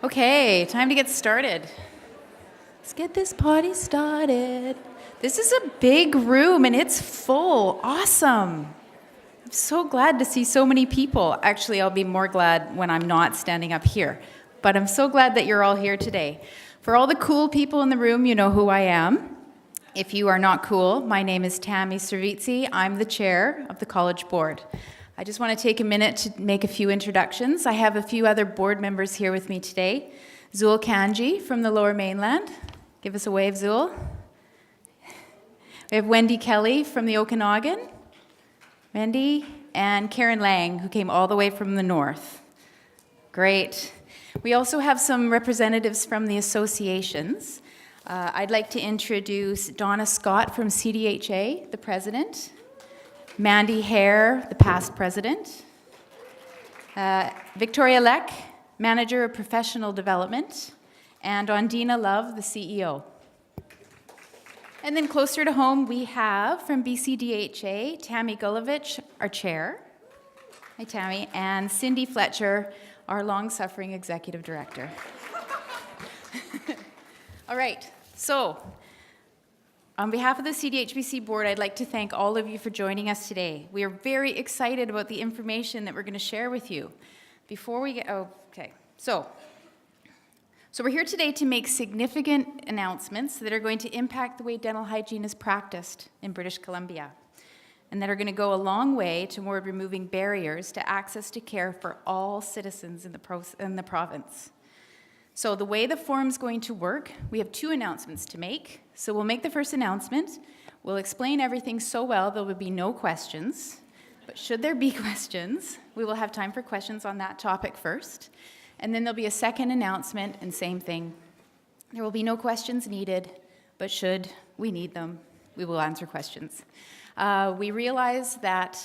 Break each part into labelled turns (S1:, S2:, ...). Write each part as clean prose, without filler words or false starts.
S1: Okay, time to get started. Let's get this party started. This is a big room and it's full. Awesome. I'm so glad to see so many people. Actually, I'll be more glad when I'm not standing up here. But I'm so glad that you're all here today. For all the cool people in the room, you know who I am. If you are not cool, my name is Tammy Servizi. I'm the chair of the College Board. I just want to take a minute to make a few introductions. I have a few other board members here with me today. Zul Kanji from the Lower Mainland. Give us a wave, Zul. We have Wendy Kelly from the Okanagan. Wendy. And Karen Lang, who came all the way from the north. Great. We also have some representatives from the associations. I'd like to introduce Donna Scott from CDHA, the president. Mandy Hare, the past president. Victoria Leck, manager of professional development. And Ondina Love, the CEO. And then closer to home, we have from BCDHA, Tammy Gulovich, our chair. Hi, Tammy. And Cindy Fletcher, our long-suffering executive director. All right, so on behalf of the CDHBC board, I'd like to thank all of you for joining us today. We are very excited about the information that we're going to share with you. Before we get, So we're here today to make significant announcements that are going to impact the way dental hygiene is practiced in British Columbia, and that are going to go a long way toward removing barriers to access to care for all citizens in the province. So the way the forum's going to work, we have two announcements to make. So we'll make the first announcement. We'll explain everything so well there will be no questions. But should there be questions, we will have time for questions on that topic first. And then there'll be a second announcement, and same thing. There will be no questions needed, but should we need them, we will answer questions. We realize that,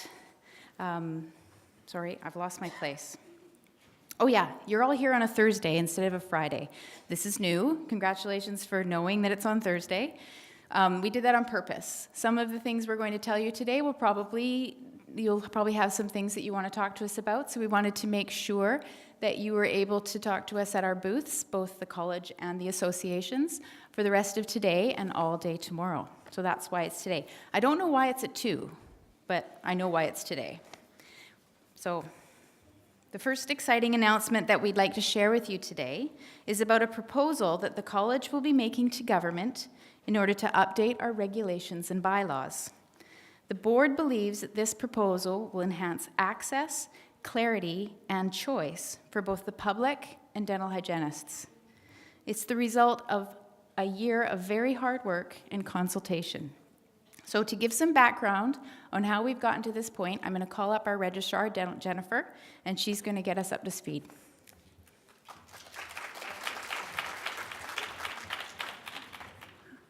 S1: sorry, I've lost my place. Oh yeah, you're all here on a Thursday instead of a Friday. This is new. Congratulations for knowing that it's on Thursday. We did that on purpose. Some of the things we're going to tell you today you'll probably have some things that you want to talk to us about, so we wanted to make sure that you were able to talk to us at our booths, both the college and the associations, for the rest of today and all day tomorrow. So that's why it's today. I don't know why it's at 2, but I know why it's today. So the first exciting announcement that we'd like to share with you today is about a proposal that the college will be making to government in order to update our regulations and bylaws. The board believes that this proposal will enhance access, clarity, and choice for both the public and dental hygienists. It's the result of a year of very hard work and consultation. So to give some background on how we've gotten to this point, I'm going to call up our registrar, Jennifer, and she's going to get us up to speed.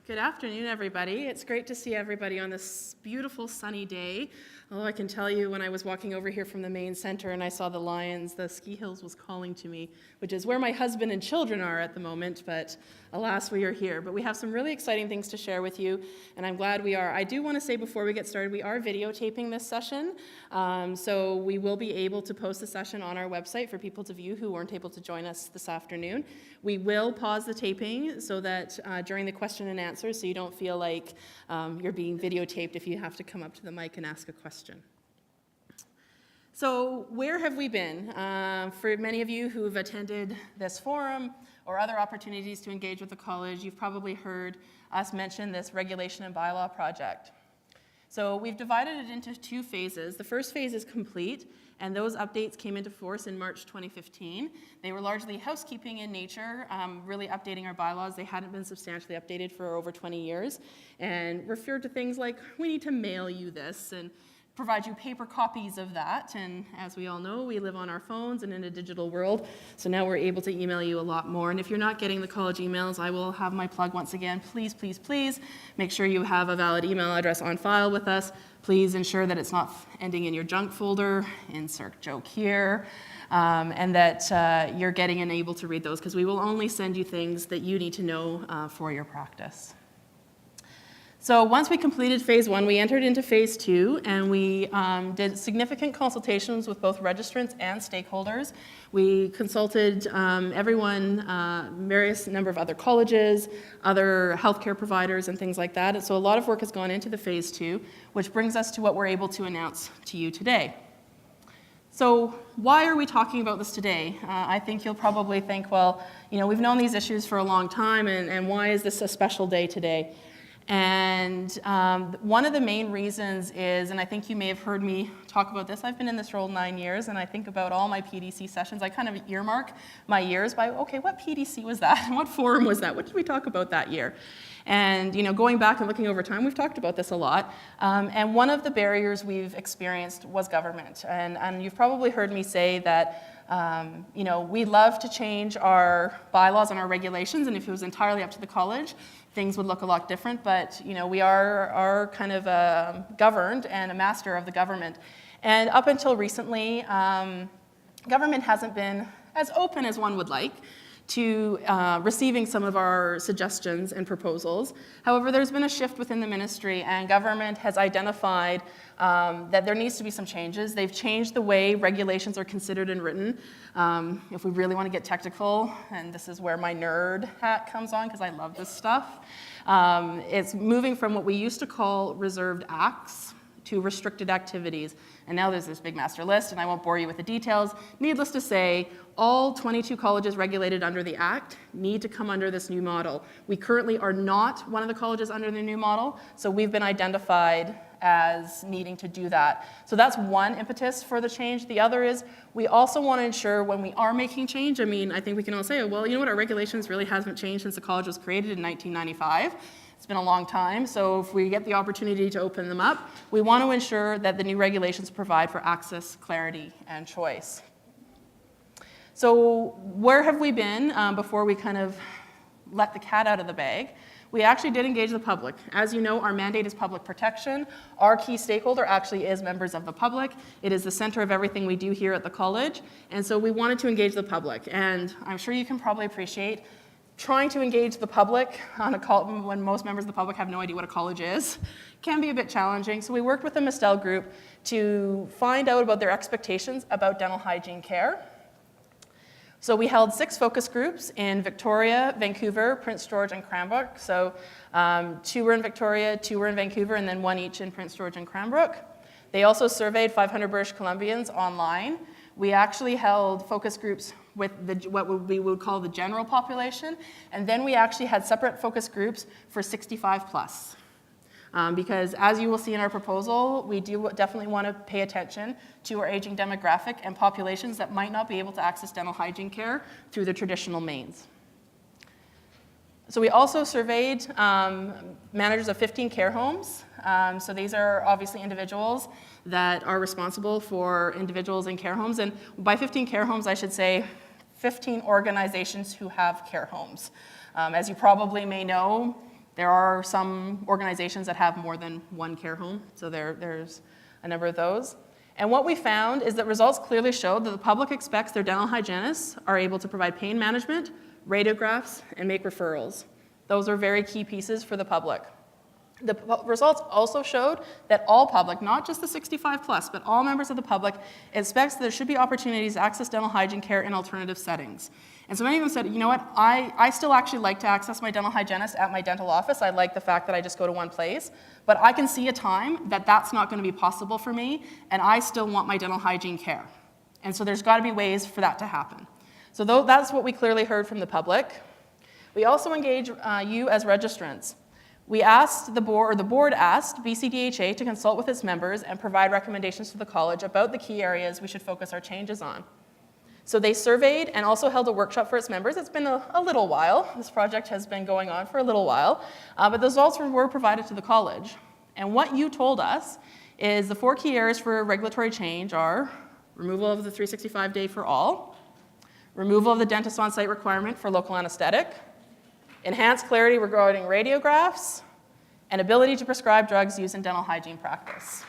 S2: Good afternoon, everybody. It's great to see everybody on this beautiful sunny day. Although I can tell you, when I was walking over here from the main center and I saw the lions, the ski hills was calling to me, which is where my husband and children are at the moment, but alas, we are here. But we have some really exciting things to share with you, and I'm glad we are. I do want to say before we get started, we are videotaping this session, so we will be able to post the session on our website for people to view who weren't able to join us this afternoon. We will pause the taping so that during the question and answers, so you don't feel like you're being videotaped if you have to come up to the mic and ask a question. So where have we been? For many of you who've attended this forum or other opportunities to engage with the college, you've probably heard us mention this regulation and bylaw project. So we've divided it into two phases. The first phase is complete, and those updates came into force in March 2015. They were largely housekeeping in nature, really updating our bylaws. They hadn't been substantially updated for over 20 years, and referred to things like, we need to mail you this, and provide you paper copies of that. And as we all know, we live on our phones and in a digital world, so now we're able to email you a lot more. And if you're not getting the college emails, I will have my plug once again. Please, please, please make sure you have a valid email address on file with us. Please ensure that it's not ending in your junk folder, insert joke here, and that you're getting and able to read those, because we will only send you things that you need to know for your practice. So once we completed phase 1, we entered into phase 2, and we did significant consultations with both registrants and stakeholders. We consulted everyone, various number of other colleges, other healthcare providers, and things like that. And so a lot of work has gone into the phase 2, which brings us to what we're able to announce to you today. So why are we talking about this today? I think you'll probably think, well, you know, we've known these issues for a long time, and why is this a special day today? And one of the main reasons is, and I think you may have heard me talk about this, I've been in this role 9 years, and I think about all my PDC sessions, I kind of earmark my years by, okay, what PDC was that? What forum was that? What did we talk about that year? And, you know, going back and looking over time, we've talked about this a lot. And one of the barriers we've experienced was government. And you've probably heard me say that, you know, we love to change our bylaws and our regulations, and if it was entirely up to the college, things would look a lot different. But, you know, we are kind of governed and a master of the government. And up until recently, government hasn't been as open as one would like to receiving some of our suggestions and proposals. However, there's been a shift within the ministry, and government has identified that there needs to be some changes. They've changed the way regulations are considered and written. If we really want to get technical, and this is where my nerd hat comes on because I love this stuff, it's moving from what we used to call reserved acts to restricted activities. And now there's this big master list, and I won't bore you with the details. Needless to say, all 22 colleges regulated under the Act need to come under this new model. We currently are not one of the colleges under the new model, so we've been identified as needing to do that. So that's one impetus for the change. The other is we also want to ensure when we are making change, I mean, I think we can all say, oh, well, you know what, our regulations really hasn't changed since the college was created in 1995. It's been a long time, so if we get the opportunity to open them up, we want to ensure that the new regulations provide for access, clarity, and choice. So where have we been before we kind of let the cat out of the bag? We actually did engage the public. As you know, our mandate is public protection. Our key stakeholder actually is members of the public. It is the center of everything we do here at the college, and so we wanted to engage the public. And I'm sure you can probably appreciate trying to engage the public on a call when most members of the public have no idea what a college is can be a bit challenging. So we worked with the Mistel group to find out about their expectations about dental hygiene care. So we held 6 focus groups in Victoria, Vancouver, Prince George, and Cranbrook. So 2 were in Victoria, 2 were in Vancouver, and then 1 each in Prince George and Cranbrook. They also surveyed 500 British Columbians online. We actually held focus groups with what we would call the general population, and then we actually had separate focus groups for 65 plus. Because as you will see in our proposal, we do definitely want to pay attention to our aging demographic and populations that might not be able to access dental hygiene care through the traditional means. So we also surveyed managers of 15 care homes. So these are obviously individuals that are responsible for individuals in care homes. And by 15 care homes, I should say 15 organizations who have care homes. As you probably may know, there are some organizations that have more than 1 care home, so there's a number of those. And what we found is that results clearly showed that the public expects their dental hygienists are able to provide pain management, radiographs, and make referrals. Those are very key pieces for the public. The results also showed that all public, not just the 65 plus, but all members of the public expects that there should be opportunities to access dental hygiene care in alternative settings. And so many of them said, you know what, I still actually like to access my dental hygienist at my dental office. I like the fact that I just go to one place, but I can see a time that that's not going to be possible for me, and I still want my dental hygiene care. And so there's got to be ways for that to happen. So that's what we clearly heard from the public. We also engage you as registrants. We asked the board asked BCDHA to consult with its members and provide recommendations to the college about the key areas we should focus our changes on. So they surveyed and also held a workshop for its members. It's been a little while. This project has been going on for a little while, but the results were provided to the college. And what you told us is the 4 key areas for regulatory change are removal of the 365-day for all, removal of the dentist on-site requirement for local anesthetic, enhanced clarity regarding radiographs, and ability to prescribe drugs used in dental hygiene practice.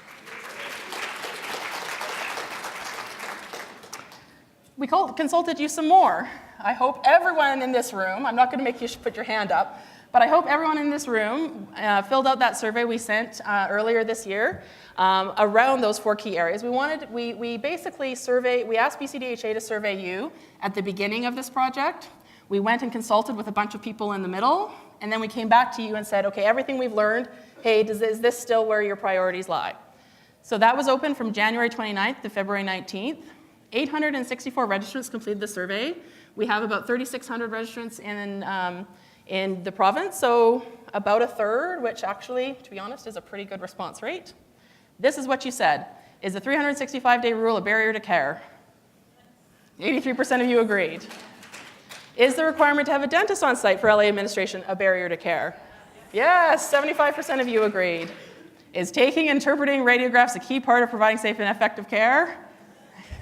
S2: We consulted you some more. I hope everyone in this room, I'm not going to make you put your hand up, but I hope everyone in this room filled out that survey we sent earlier this year around those 4 key areas. We basically we asked BCDHA to survey you at the beginning of this project. We went and consulted with a bunch of people in the middle, and then we came back to you and said, okay, everything we've learned, hey, is this still where your priorities lie? So that was open from January 29th to February 19th. 864 registrants completed the survey. We have about 3,600 registrants in the province, so about a third, which actually, to be honest, is a pretty good response rate. This is what you said. Is the 365-day rule a barrier to care? 83% of you agreed. Is the requirement to have a dentist on site for LA administration a barrier to care? Yes, 75% of you agreed. Is taking and interpreting radiographs a key part of providing safe and effective care?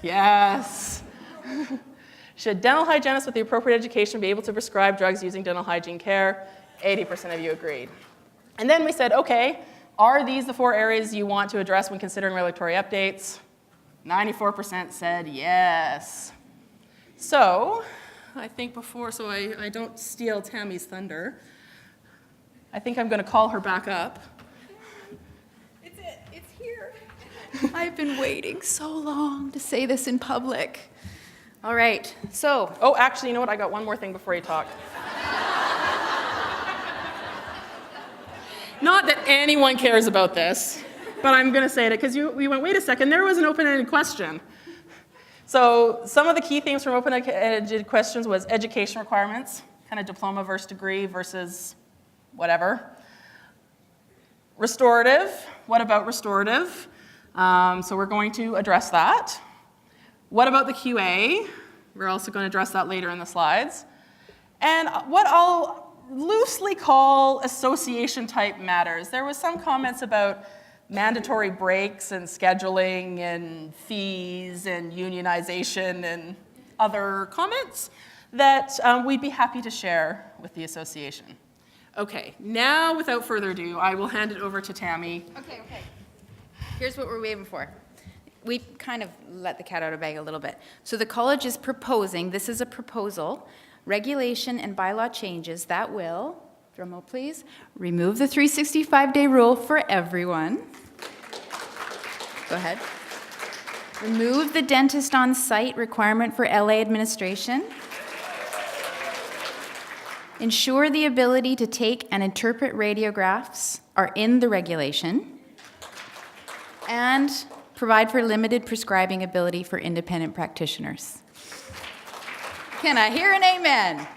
S2: Yes. Should dental hygienists with the appropriate education be able to prescribe drugs using dental hygiene care? 80% of you agreed. And then we said, okay, are these the 4 areas you want to address when considering regulatory updates? 94% said yes. So, I think so I don't steal Tammy's thunder, I think I'm going to call her back up.
S1: It's here. I've been waiting so long to say this in public. All right, so.
S2: Oh, actually, you know what? I got one more thing before you talk. Not that anyone cares about this, but I'm going to say it because we went, wait a second, there was an open-ended question. So some of the key themes from open-ended questions was education requirements, kind of diploma versus degree versus whatever. Restorative, what about restorative? So we're going to address that. What about the QA? We're also going to address that later in the slides. And what I'll loosely call association-type matters. There was some comments about mandatory breaks and scheduling and fees and unionization and other comments that we'd be happy to share with the association. Okay, now without further ado, I will hand it over to Tammy.
S1: Okay. Here's what we're waiting for. We kind of let the cat out of the bag a little bit. So the college is proposing, this is a proposal, regulation and bylaw changes that will, drum roll please, remove the 365-day rule for everyone. Go ahead. Remove the dentist on site requirement for LA administration. Ensure the ability to take and interpret radiographs are in the regulation. And provide for limited prescribing ability for independent practitioners. Can I hear an amen?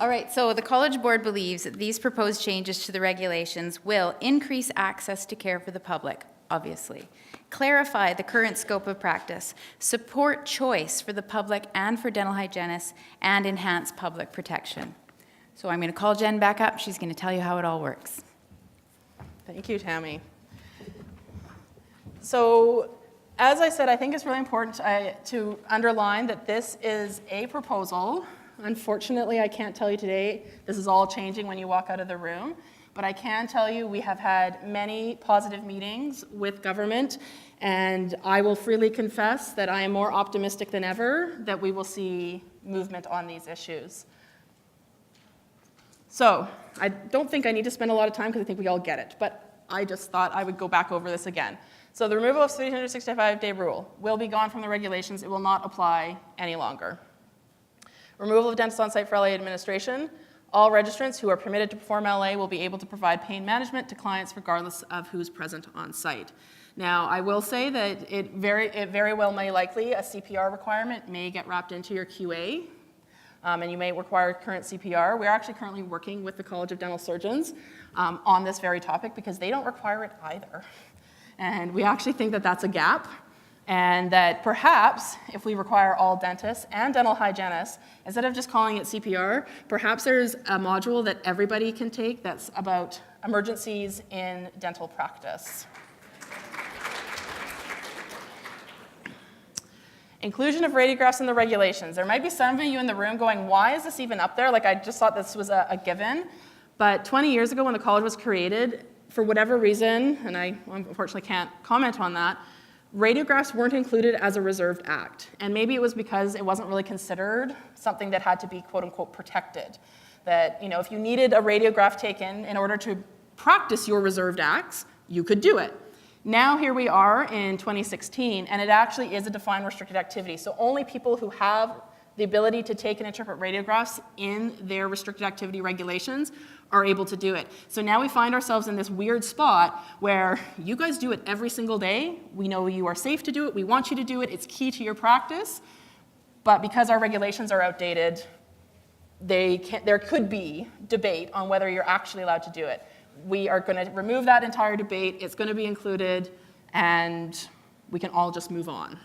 S1: All right, so the College Board believes that these proposed changes to the regulations will increase access to care for the public, obviously, clarify the current scope of practice, support choice for the public and for dental hygienists, and enhance public protection. So I'm going to call Jen back up. She's going to tell you how it all works.
S2: Thank you, Tammy. So, as I said, I think it's really important to underline that this is a proposal. Unfortunately, I can't tell you today this is all changing when you walk out of the room, but I can tell you we have had many positive meetings with government, and I will freely confess that I am more optimistic than ever that we will see movement on these issues. So, I don't think I need to spend a lot of time because I think we all get it, but I just thought I would go back over this again. So the removal of 365-day rule will be gone from the regulations. It will not apply any longer. Removal of dentists on site for LA administration. All registrants who are permitted to perform LA will be able to provide pain management to clients regardless of who's present on site. Now, I will say that it very well may likely, a CPR requirement may get wrapped into your QA, and you may require current CPR. We're actually currently working with the College of Dental Surgeons on this very topic because they don't require it either. And we actually think that that's a gap, and that perhaps if we require all dentists and dental hygienists, instead of just calling it CPR, perhaps there's a module that everybody can take that's about emergencies in dental practice. Inclusion of radiographs in the regulations. There might be some of you in the room going, why is this even up there? Like, I just thought this was a given. But 20 years ago when the college was created, for whatever reason, and I unfortunately can't comment on that, radiographs weren't included as a reserved act. And maybe it was because it wasn't really considered something that had to be quote unquote protected. that, you know, if you needed a radiograph taken in order to practice your reserved acts, you could do it. Now here we are in 2016, and it actually is a defined restricted activity. So only people who have the ability to take and interpret radiographs in their restricted activity regulations are able to do it. So now we find ourselves in this weird spot where you guys do it every single day. We know you are safe to do it. We want you to do it. It's key to your practice. But because our regulations are outdated, there could be debate on whether you're actually allowed to do it. We are going to remove that entire debate. It's going to be included, and we can all just move on.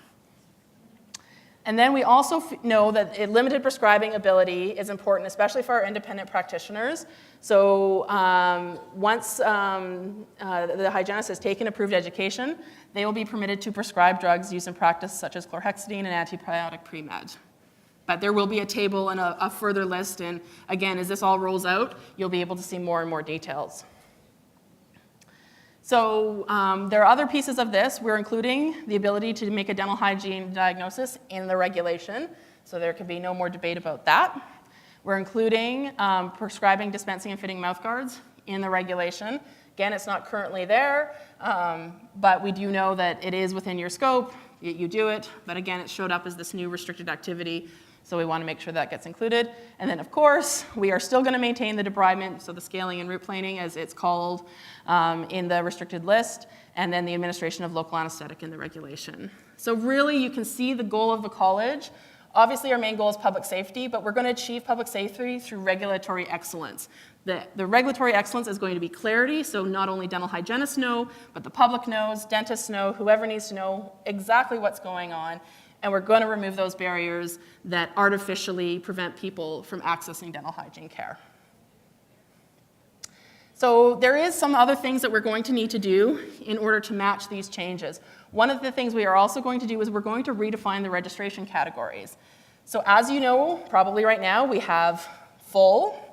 S2: And then we also know that limited prescribing ability is important, especially for our independent practitioners. So once the hygienist has taken approved education, they will be permitted to prescribe drugs used in practice, such as chlorhexidine and antibiotic pre-med. But there will be a table and a further list, and again, as this all rolls out, you'll be able to see more and more details. So there are other pieces of this. We're including the ability to make a dental hygiene diagnosis in the regulation, so there can be no more debate about that. We're including prescribing, dispensing, and fitting mouth guards in the regulation. Again, it's not currently there, but we do know that it is within your scope. You do it, but again, it showed up as this new restricted activity, so we want to make sure that gets included. And then, of course, we are still going to maintain the debridement, so the scaling and root planing, as it's called, in the restricted list, and then the administration of local anesthetic in the regulation. So really, you can see the goal of the college. Obviously, our main goal is public safety, but we're going to achieve public safety through regulatory excellence. The regulatory excellence is going to be clarity, so not only dental hygienists know, but the public knows, dentists know, whoever needs to know exactly what's going on, and we're going to remove those barriers that artificially prevent people from accessing dental hygiene care. So there is some other things that we're going to need to do in order to match these changes. One of the things we are also going to do is we're going to redefine the registration categories. So as you know, probably right now, we have full,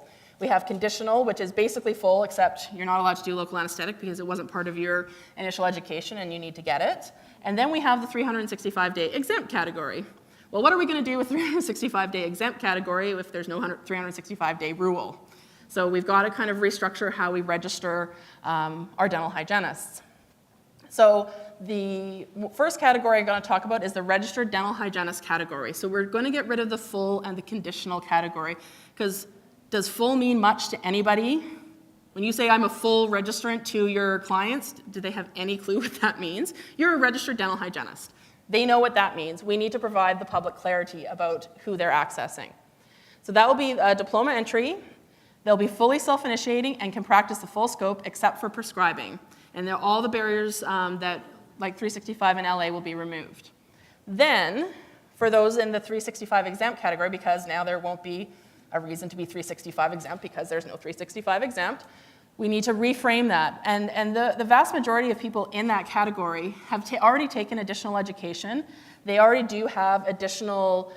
S2: we have conditional, which is basically full, except you're not allowed to do local anesthetic because it wasn't part of your initial education and you need to get it. And then we have the 365-day exempt category. Well, what are we going to do with 365-day exempt category if there's no 365-day rule? So we've got to kind of restructure how we register our dental hygienists. So the first category I'm going to talk about is the registered dental hygienist category. So we're going to get rid of the full and the conditional category, because does full mean much to anybody? When you say I'm a full registrant to your clients, do they have any clue what that means? You're a registered dental hygienist. They know what that means. We need to provide the public clarity about who they're accessing. So that will be a diploma entry. They'll be fully self-initiating and can practice the full scope except for prescribing. And all the barriers that, like 365 and LA, will be removed. Then, for those in the 365 exempt category, because now there won't be a reason to be 365 exempt because there's no 365 exempt, we need to reframe that. And the vast majority of people in that category have already taken additional education. They already do have additional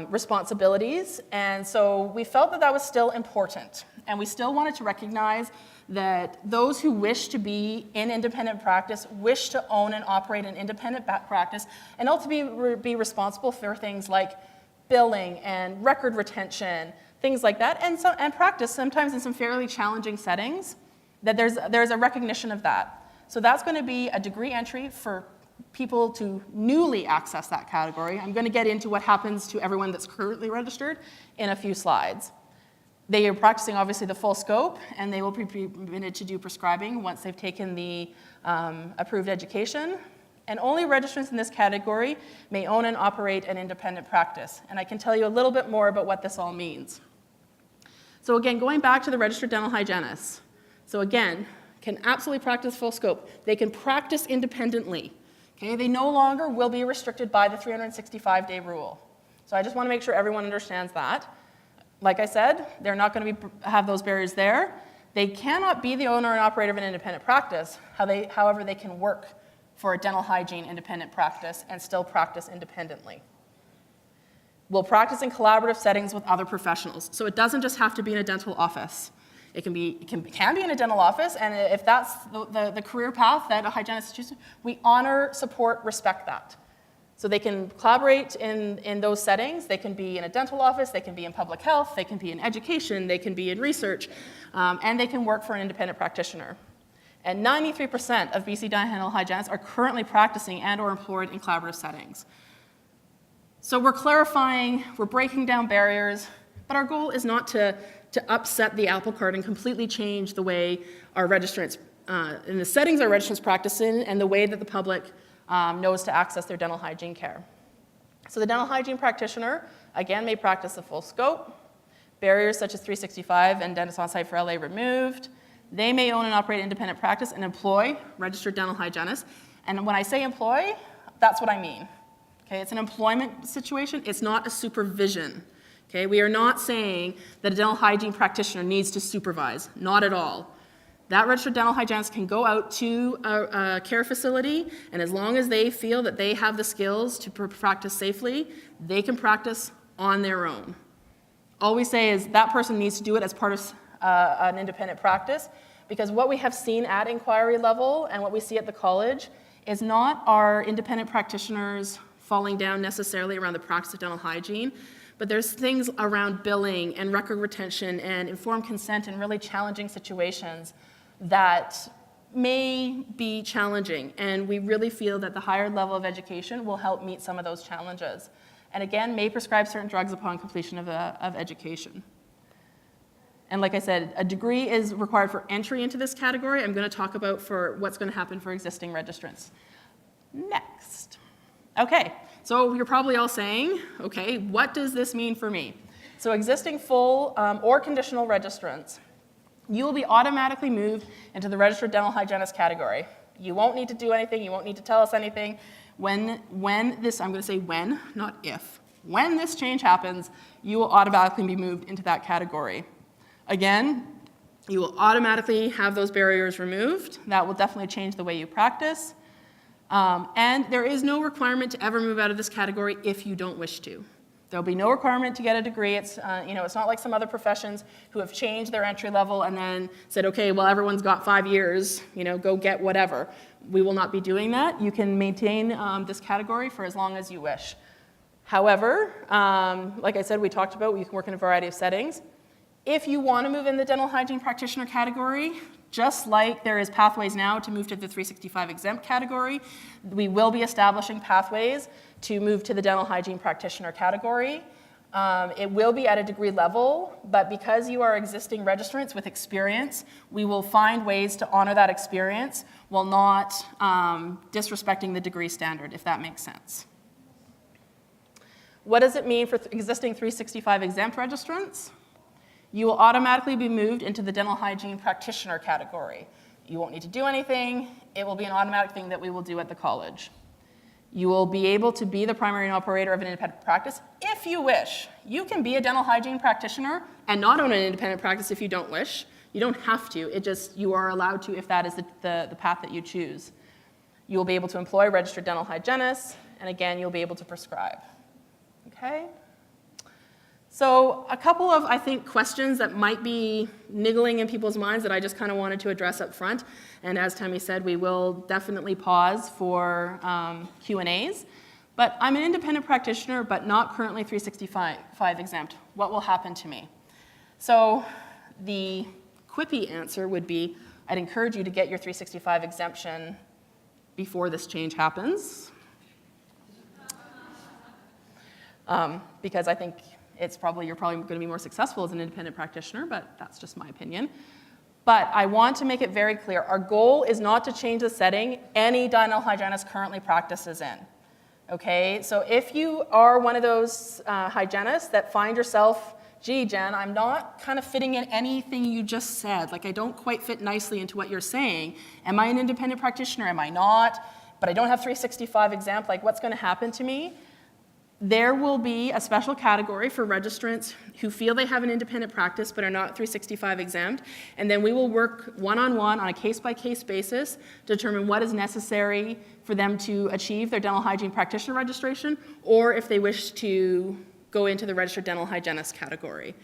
S2: responsibilities. And so we felt that that was still important. And we still wanted to recognize that those who wish to be in independent practice, wish to own and operate an independent practice, and ultimately be responsible for things like billing and record retention, things like that, and practice sometimes in some fairly challenging settings, that there's a recognition of that. So that's going to be a degree entry for people to newly access that category. I'm going to get into what happens to everyone that's currently registered in a few slides. They are practicing, obviously, the full scope, and they will be permitted to do prescribing once they've taken the approved education. And only registrants in this category may own and operate an independent practice. And I can tell you a little bit more about what this all means. So again, going back to the registered dental hygienists. So again, can absolutely practice full scope. They can practice independently. Okay? They no longer will be restricted by the 365-day rule. So I just want to make sure everyone understands that. Like I said, they're not going to have those barriers there. They cannot be the owner and operator of an independent practice. However, they can work for a dental hygiene independent practice and still practice independently. We'll practice in collaborative settings with other professionals. So it doesn't just have to be in a dental office. It can be in a dental office, and if that's the career path that a hygienist chooses, we honor, support, respect that. So they can collaborate in those settings. They can be in a dental office, they can be in public health, they can be in education, they can be in research, and they can work for an independent practitioner. And 93% of BC dental hygienists are currently practicing and or employed in collaborative settings. So we're clarifying, we're breaking down barriers, but our goal is not to upset the apple cart and completely change the way our registrants, in the settings our registrants practice in, and the way that the public knows to access their dental hygiene care. So the dental hygiene practitioner, again, may practice the full scope. Barriers such as 365 and dentist on-site for LA removed. They may own and operate independent practice and employ registered dental hygienists. And when I say employ, that's what I mean. Okay, it's an employment situation, it's not a supervision. Okay, we are not saying that a dental hygiene practitioner needs to supervise, not at all. That registered dental hygienist can go out to a care facility, and as long as they feel that they have the skills to practice safely, they can practice on their own. All we say is that person needs to do it as part of an independent practice, because what we have seen at inquiry level and what we see at the college is not our independent practitioners falling down necessarily around the practice of dental hygiene, but there's things around billing and record retention and informed consent in really challenging situations that may be challenging, and we really feel that the higher level of education will help meet some of those challenges. And again, may prescribe certain drugs upon completion of education. And like I said, a degree is required for entry into this category. I'm going to talk about for what's going to happen for existing registrants. Next. Okay, so you're probably all saying, okay, what does this mean for me? So existing full or conditional registrants, you will be automatically moved into the registered dental hygienist category. You won't need to do anything, you won't need to tell us anything. When this, I'm going to say when, not if. When this change happens, you will automatically be moved into that category. Again, you will automatically have those barriers removed. That will definitely change the way you practice. And there is no requirement to ever move out of this category if you don't wish to. There'll be no requirement to get a degree. It's, it's not like some other professions who have changed their entry level and then said, okay, well, everyone's got 5 years, go get whatever. We will not be doing that. You can maintain this category for as long as you wish. However, like I said, we talked about, you can work in a variety of settings. If you want to move in the dental hygiene practitioner category, just like there is pathways now to move to the 365 exempt category, we will be establishing pathways to move to the dental hygiene practitioner category. It will be at a degree level, but because you are existing registrants with experience, we will find ways to honor that experience while not disrespecting the degree standard, if that makes sense. What does it mean for existing 365 exempt registrants? You will automatically be moved into the dental hygiene practitioner category. You won't need to do anything. It will be an automatic thing that we will do at the college. You will be able to be the primary operator of an independent practice if you wish. You can be a dental hygiene practitioner and not own an independent practice if you don't wish. You don't have to. You are allowed to if that is the path that you choose. You will be able to employ registered dental hygienists, and again, you'll be able to prescribe. Okay? So a couple of, I think, questions that might be niggling in people's minds that I just kind of wanted to address up front. And as Tammy said, we will definitely pause for Q&As. But I'm an independent practitioner, but not currently 365 exempt. What will happen to me? So the quippy answer would be, I'd encourage you to get your 365 exemption before this change happens. Because I think you're probably going to be more successful as an independent practitioner, but that's just my opinion. But I want to make it very clear, our goal is not to change the setting any dental hygienist currently practices in. Okay, so if you are one of those hygienists that find yourself, gee, Jen, I'm not kind of fitting in anything you just said, like I don't quite fit nicely into what you're saying. Am I an independent practitioner? Am I not? But I don't have 365 exempt, like what's going to happen to me? There will be a special category for registrants who feel they have an independent practice but are not 365 exempt, and then we will work one-on-one on a case-by-case basis to determine what is necessary for them to achieve their dental hygiene practitioner registration, or if they wish to go into the registered dental hygienist category.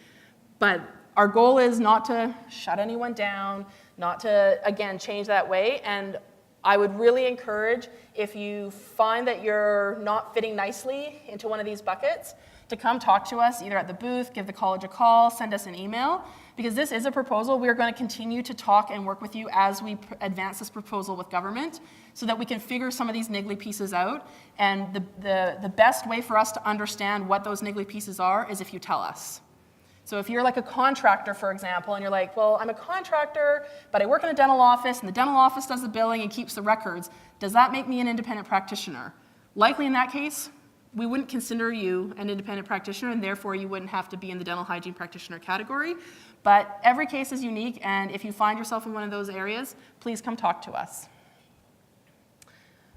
S2: But our goal is not to shut anyone down, not to, again, change that way, and I would really encourage, if you find that you're not fitting nicely into one of these buckets, to come talk to us either at the booth, give the college a call, send us an email, because this is a proposal. We are going to continue to talk and work with you as we advance this proposal with government so that we can figure some of these niggly pieces out. And the best way for us to understand what those niggly pieces are is if you tell us. So if you're like a contractor, for example, and you're like, well, I'm a contractor, but I work in a dental office, and the dental office does the billing and keeps the records, does that make me an independent practitioner? Likely in that case, we wouldn't consider you an independent practitioner, and therefore you wouldn't have to be in the dental hygiene practitioner category. But every case is unique, and if you find yourself in one of those areas, please come talk to us.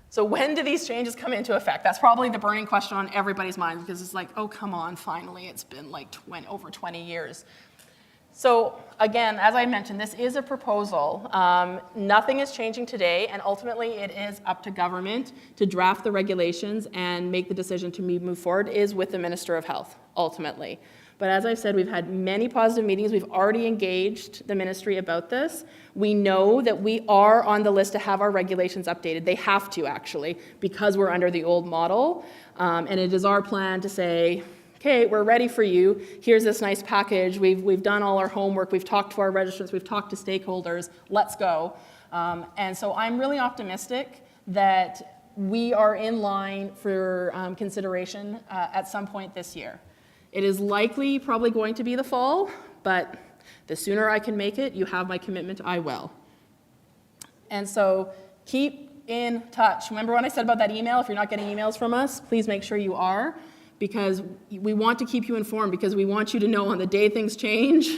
S2: So when do these changes come into effect? That's probably the burning question on everybody's mind, because it's like, oh, come on, finally, it's been like over 20 years. So again, as I mentioned, this is a proposal. Nothing is changing today, and ultimately it is up to government to draft the regulations and make the decision to move forward is with the Minister of Health, ultimately. But as I've said, we've had many positive meetings. We've already engaged the ministry about this. We know that we are on the list to have our regulations updated. They have to, actually, because we're under the old model. And it is our plan to say, okay, we're ready for you. Here's this nice package. We've done all our homework. We've talked to our registrants. We've talked to stakeholders. Let's go. And so I'm really optimistic that we are in line for consideration at some point this year. It is likely probably going to be the fall, but the sooner I can make it, you have my commitment, I will. And so keep in touch. Remember when I said about that email? If you're not getting emails from us, please make sure you are, because we want to keep you informed, because we want you to know on the day things change,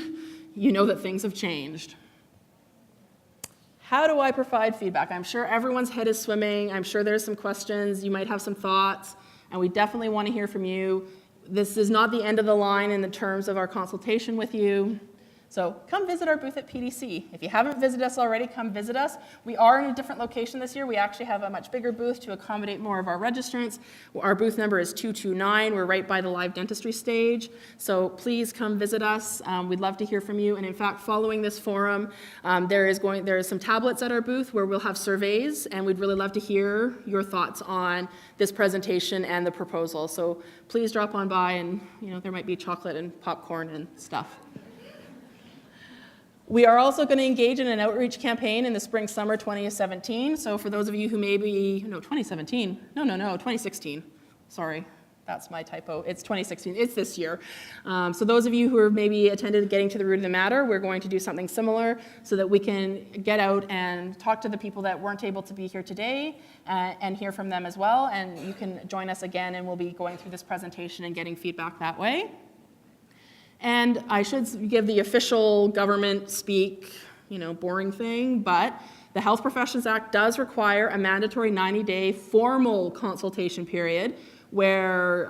S2: you know that things have changed. How do I provide feedback? I'm sure everyone's head is swimming. I'm sure there's some questions. You might have some thoughts, and we definitely want to hear from you. This is not the end of the line in the terms of our consultation with you. So come visit our booth at PDC. If you haven't visited us already, come visit us. We are in a different location this year. We actually have a much bigger booth to accommodate more of our registrants. Our booth number is 229. We're right by the live dentistry stage. So please come visit us. We'd love to hear from you. And in fact, following this forum, there is some tablets at our booth where we'll have surveys, and we'd really love to hear your thoughts on this presentation and the proposal. So please drop on by, and there might be chocolate and popcorn and stuff. We are also going to engage in an outreach campaign in the spring-summer 2017. So for those of you who may be, 2016. Sorry, that's my typo. It's 2016. It's this year. So those of you who are maybe attended Getting to the Root of the Matter, we're going to do something similar so that we can get out and talk to the people that weren't able to be here today and hear from them as well. And you can join us again, and we'll be going through this presentation and getting feedback that way. And I should give the official government speak, boring thing, but the Health Professions Act does require a mandatory 90-day formal consultation period where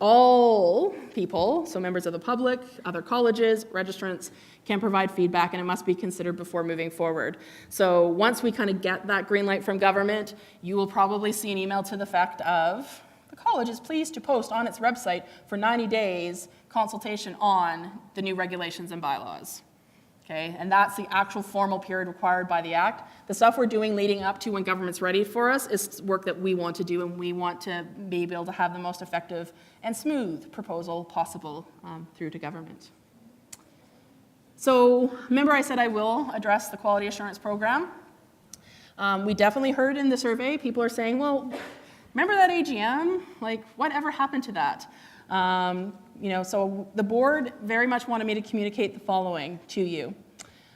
S2: all people, so members of the public, other colleges, registrants, can provide feedback, and it must be considered before moving forward. So once we kind of get that green light from government, you will probably see an email to the effect of, the college is pleased to post on its website for 90 days consultation on the new regulations and bylaws. Okay, and that's the actual formal period required by the Act. The stuff we're doing leading up to when government's ready for us is work that we want to do, and we want to be able to have the most effective and smooth proposal possible through to government. So remember I said I will address the quality assurance program. We definitely heard in the survey, people are saying, well, remember that AGM? Like, whatever happened to that? So the board very much wanted me to communicate the following to you.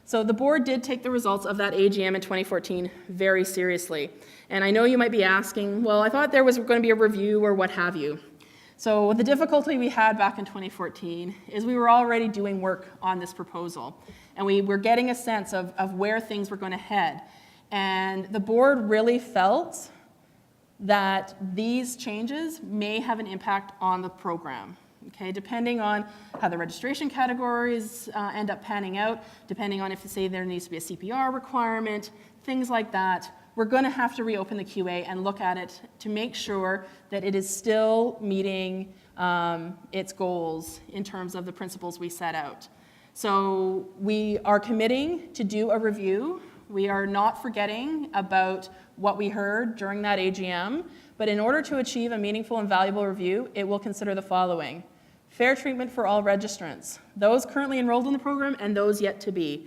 S2: So the board did take the results of that AGM in 2014 very seriously. And I know you might be asking, well, I thought there was going to be a review or what have you. So the difficulty we had back in 2014 is we were already doing work on this proposal. And we were getting a sense of where things were going to head. And the board really felt that these changes may have an impact on the program. Okay, depending on how the registration categories end up panning out, depending on if you say there needs to be a CPR requirement, things like that, we're going to have to reopen the QA and look at it to make sure that it is still meeting its goals in terms of the principles we set out. So we are committing to do a review We are not forgetting about what we heard during that AGM, but in order to achieve a meaningful and valuable review, it will consider the following: fair treatment for all registrants, those currently enrolled in the program and those yet to be.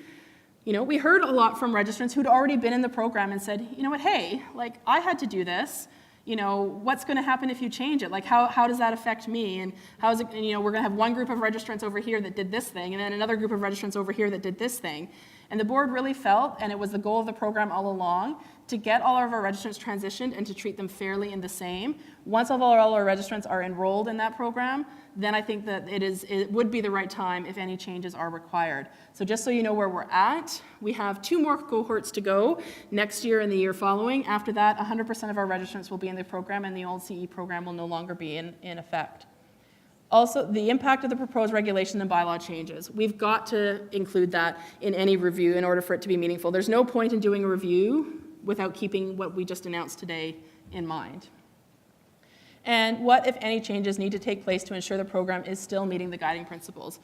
S2: You know, we heard a lot from registrants who'd already been in the program and said, you know what, hey, like, I had to do this. You know, what's going to happen if you change it? Like, how does that affect me? And how is it, and, you know, we're going to have one group of registrants over here that did this thing, and then another group of registrants over here that did this thing. And the board really felt, and it was the goal of the program all along, to get all of our registrants transitioned and to treat them fairly and the same. Once all our registrants are enrolled in that program, then I think that it would be the right time if any changes are required. So just so you know where we're at, we have 2 more cohorts to go next year and the year following. After that, 100% of our registrants will be in the program, and the old CE program will no longer be in effect. Also, the impact of the proposed regulation and bylaw changes. We've got to include that in any review in order for it to be meaningful. There's no point in doing a review without keeping what we just announced today in mind. And what, if any, changes need to take place to ensure the program is still meeting the guiding principles?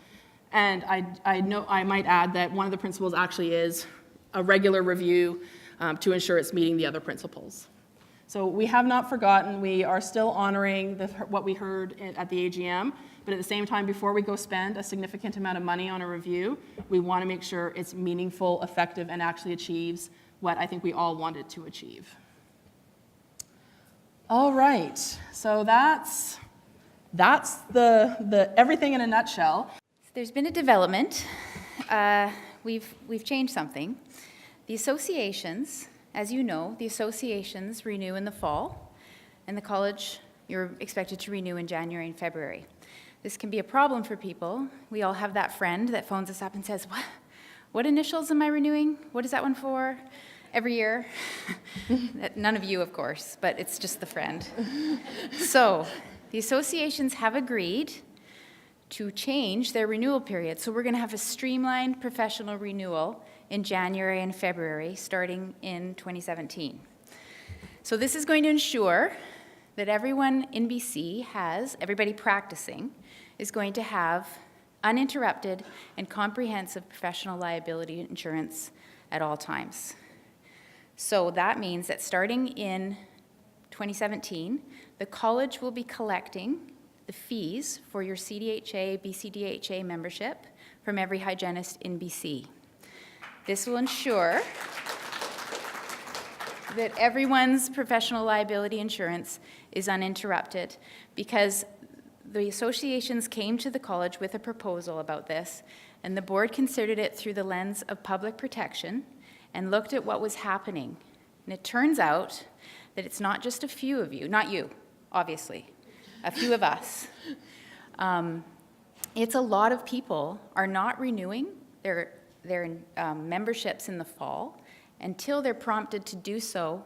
S2: And I might add that one of the principles actually is a regular review to ensure it's meeting the other principles. So we have not forgotten. We are still honoring what we heard at the AGM, but at the same time, before we go spend a significant amount of money on a review, we want to make sure it's meaningful, effective, and actually achieves what I think we all wanted to achieve. All right, so that's the everything in a nutshell.
S1: There's been a development. We've changed something. The associations, as you know, the associations renew in the fall, and the college, you're expected to renew in January and February. This can be a problem for people. We all have that friend that phones us up and says, what initials am I renewing? What is that one for? Every year. None of you, of course, but it's just the friend. So the associations have agreed to change their renewal period. So we're going to have a streamlined professional renewal in January and February, starting in 2017. So this is going to ensure that everyone in BC everybody practicing, is going to have uninterrupted and comprehensive professional liability insurance at all times. So that means that starting in 2017, the college will be collecting the fees for your CDHA, BCDHA membership from every hygienist in BC. This will ensure that everyone's professional liability insurance is uninterrupted, because the associations came to the college with a proposal about this, and the board considered it through the lens of public protection and looked at what was happening. And it turns out that it's not just a few of you, not you, obviously, a few of us. It's a lot of people are not renewing their memberships in the fall until they're prompted to do so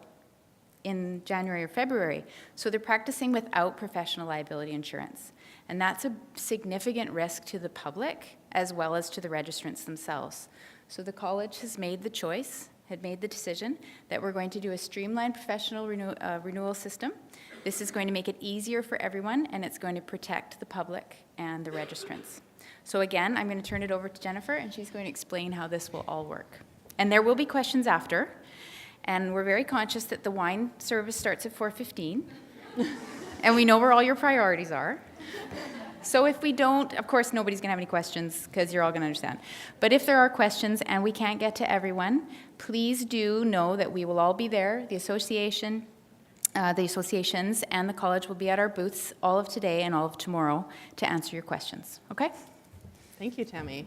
S1: in January or February. So they're practicing without professional liability insurance. And that's a significant risk to the public as well as to the registrants themselves. So the college has made the choice, had made the decision that we're going to do a streamlined professional renewal system. This is going to make it easier for everyone, and it's going to protect the public and the registrants. So again, I'm going to turn it over to Jennifer, and she's going to explain how this will all work. And there will be questions after, and we're very conscious that the wine service starts at 4:15, and we know where all your priorities are. So if we don't, of course, nobody's going to have any questions because you're all going to understand. But if there are questions and we can't get to everyone, please do know that we will all be there. The associations and the college will be at our booths all of today and all of tomorrow to answer your questions. Okay?
S2: Thank you, Tammy.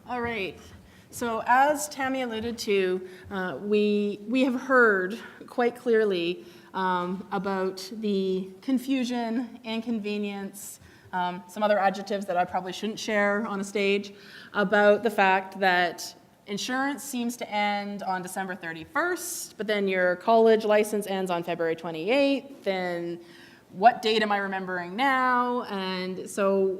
S2: All right. So as Tammy alluded to, we have heard quite clearly about the confusion, inconvenience, some other adjectives that I probably shouldn't share on a stage, about the fact that insurance seems to end on December 31st, but then your college license ends on February 28th, then what date am I remembering now? And so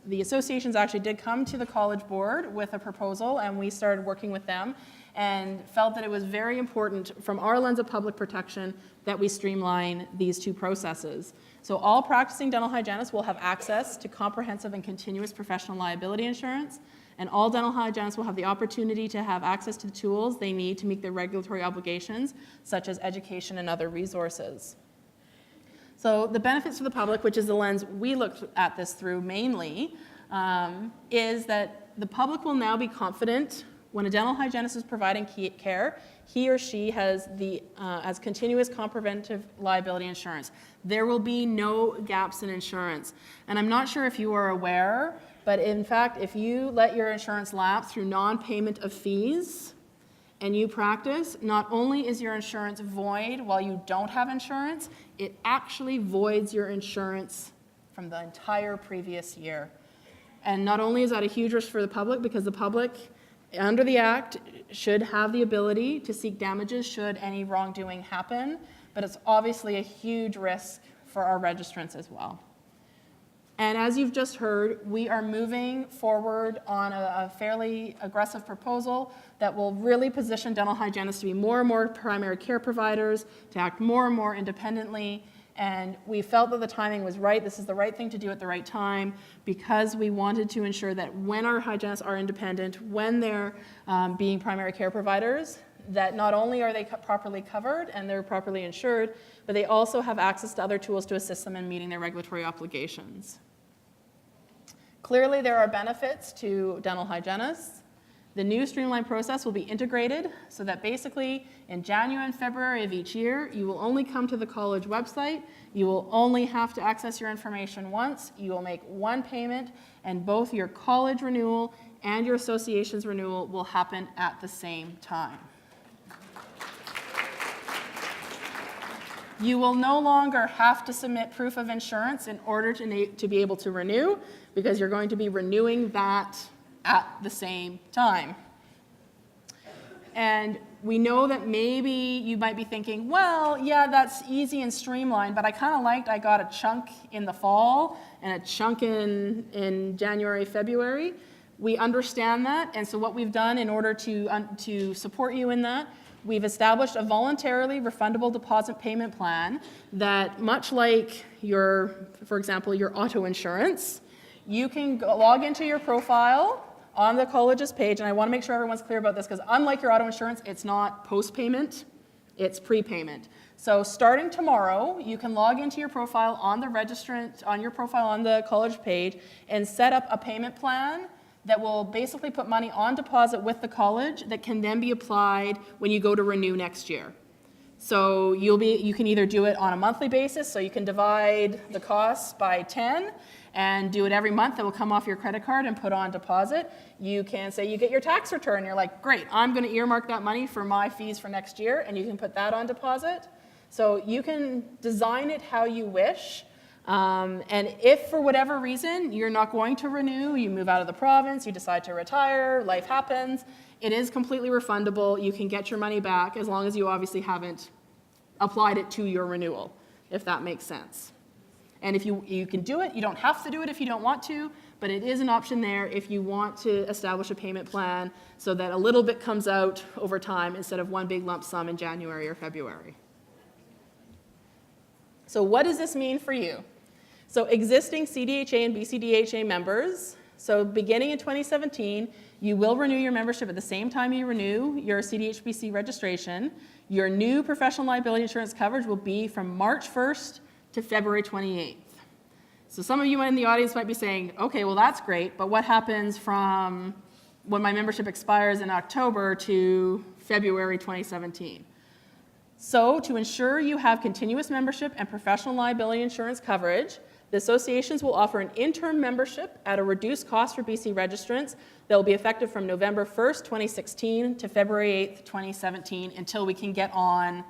S2: the associations actually did come to the college board with a proposal, and we started working with them and felt that it was very important from our lens of public protection that we streamline these two processes. So all practicing dental hygienists will have access to comprehensive and continuous professional liability insurance, and all dental hygienists will have the opportunity to have access to the tools they need to meet their regulatory obligations, such as education and other resources. So the benefits for the public, which is the lens we looked at this through mainly, is that the public will now be confident when a dental hygienist is providing care, he or she has as continuous comprehensive liability insurance. There will be no gaps in insurance. And I'm not sure if you are aware, but in fact, if you let your insurance lapse through non-payment of fees and you practice, not only is your insurance void while you don't have insurance, it actually voids your insurance from the entire previous year. And not only is that a huge risk for the public, because the public, under the Act, should have the ability to seek damages should any wrongdoing happen, but it's obviously a huge risk for our registrants as well. And as you've just heard, we are moving forward on a fairly aggressive proposal that will really position dental hygienists to be more and more primary care providers, to act more and more independently. And we felt that the timing was right. This is the right thing to do at the right time, because we wanted to ensure that when our hygienists are independent, when they're being primary care providers, that not only are they properly covered and they're properly insured, but they also have access to other tools to assist them in meeting their regulatory obligations. Clearly, there are benefits to dental hygienists. The new streamlined process will be integrated so that basically in January and February of each year, you will only come to the college website, you will only have to access your information once, you will make one payment, and both your college renewal and your association's renewal will happen at the same time. You will no longer have to submit proof of insurance in order to be able to renew, because you're going to be renewing that at the same time. And we know that maybe you might be thinking, well, yeah, that's easy and streamlined, but I kind of liked I got a chunk in the fall and a chunk in January, February. We understand that, and so what we've done in order to support you in that, we've established a voluntarily refundable deposit payment plan that, much like for example, your auto insurance, you can log into your profile on the college's page, and I want to make sure everyone's clear about this, because unlike your auto insurance, it's not post-payment, it's prepayment. So starting tomorrow, you can log into your profile on the registrant, on your profile on the college page, and set up a payment plan that will basically put money on deposit with the college that can then be applied when you go to renew next year. So you can either do it on a monthly basis, so you can divide the costs by 10 and do it every month. That will come off your credit card and put on deposit. You can say you get your tax return, you're like, great, I'm going to earmark that money for my fees for next year, and you can put that on deposit. So you can design it how you wish. And if for whatever reason you're not going to renew, you move out of the province, you decide to retire, life happens, it is completely refundable. You can get your money back as long as you obviously haven't applied it to your renewal, if that makes sense. And if you can do it, you don't have to do it if you don't want to, but it is an option there if you want to establish a payment plan so that a little bit comes out over time instead of one big lump sum in January or February. So what does this mean for you? So existing CDHA and BCDHA members, so beginning in 2017, you will renew your membership at the same time you renew your CDHBC registration. Your new professional liability insurance coverage will be from March 1st to February 28th. So some of you in the audience might be saying, okay, well that's great, but what happens from when my membership expires in October to February 2017? So to ensure you have continuous membership and professional liability insurance coverage, the associations will offer an interim membership at a reduced cost for BC registrants that will be effective from November 1st, 2016 to February 8th, 2017 until we can get on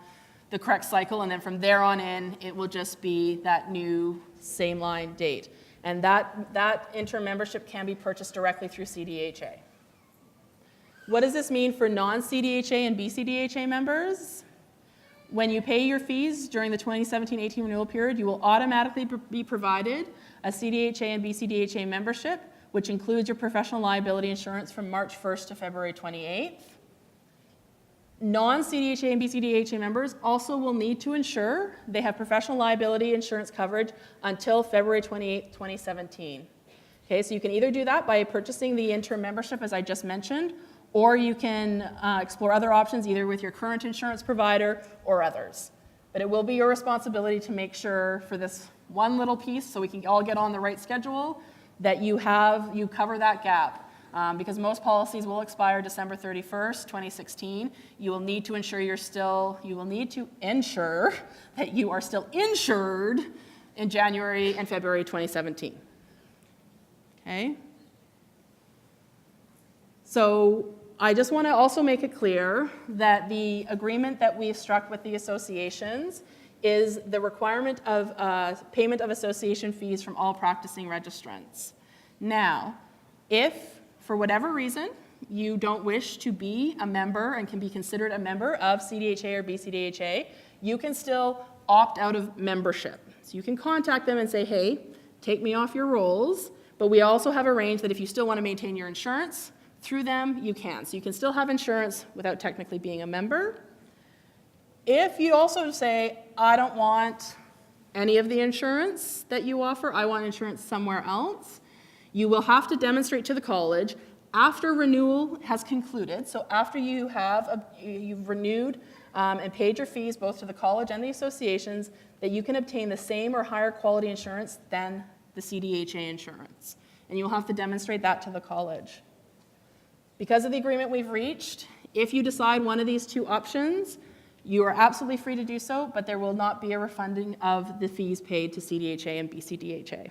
S2: the correct cycle, and then from there on in, it will just be that new same line date. And that interim membership can be purchased directly through CDHA. What does this mean for non-CDHA and BCDHA members? When you pay your fees during the 2017-18 renewal period, you will automatically be provided a CDHA and BCDHA membership, which includes your professional liability insurance from March 1st to February 28th. Non-CDHA and BCDHA members also will need to ensure they have professional liability insurance coverage until February 28th, 2017. Okay, so you can either do that by purchasing the interim membership, as I just mentioned, or you can explore other options, either with your current insurance provider or others. But it will be your responsibility to make sure for this one little piece, so we can all get on the right schedule, that you cover that gap. Because most policies will expire December 31st, 2016. You will need to ensure that you are still insured in January and February 2017. Okay? So I just want to also make it clear that the agreement that we've struck with the associations is the requirement of payment of association fees from all practicing registrants. Now, if for whatever reason you don't wish to be a member and can be considered a member of CDHA or BCDHA, you can still opt out of membership. So you can contact them and say, hey, take me off your rolls, but we also have arranged that if you still want to maintain your insurance through them, you can. So you can still have insurance without technically being a member. If you also say, I don't want any of the insurance that you offer, I want insurance somewhere else, you will have to demonstrate to the college after renewal has concluded, so after you've renewed and paid your fees both to the college and the associations, that you can obtain the same or higher quality insurance than the CDHA insurance. And you'll have to demonstrate that to the college. Because of the agreement we've reached, if you decide one of these two options, you are absolutely free to do so, but there will not be a refunding of the fees paid to CDHA and BCDHA.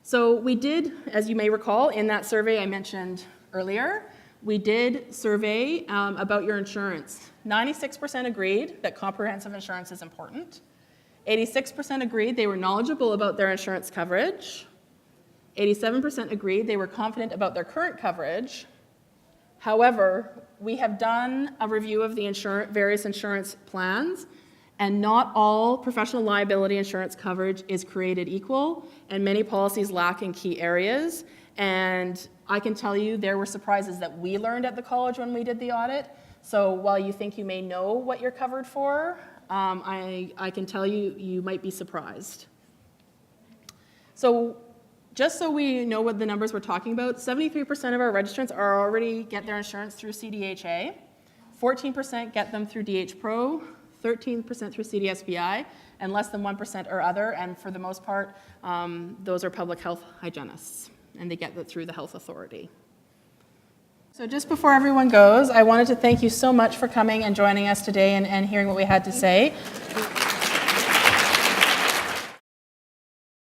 S2: So we did, as you may recall, in that survey I mentioned earlier, we did survey about your insurance. 96% agreed that comprehensive insurance is important. 86% agreed they were knowledgeable about their insurance coverage. 87% agreed they were confident about their current coverage. However, we have done a review of the various insurance plans, and not all professional liability insurance coverage is created equal, and many policies lack in key areas. And I can tell you there were surprises that we learned at the college when we did the audit. So while you think you may know what you're covered for, I can tell you, you might be surprised. So just so we know what the numbers we're talking about, 73% of our registrants already get their insurance through CDHA, 14% get them through DH Pro, 13% through CDSBI, and less than 1% are other, and for the most part, those are public health hygienists, and they get that through the health authority. So just before everyone goes, I wanted to thank you so much for coming and joining us today and hearing what we had to say.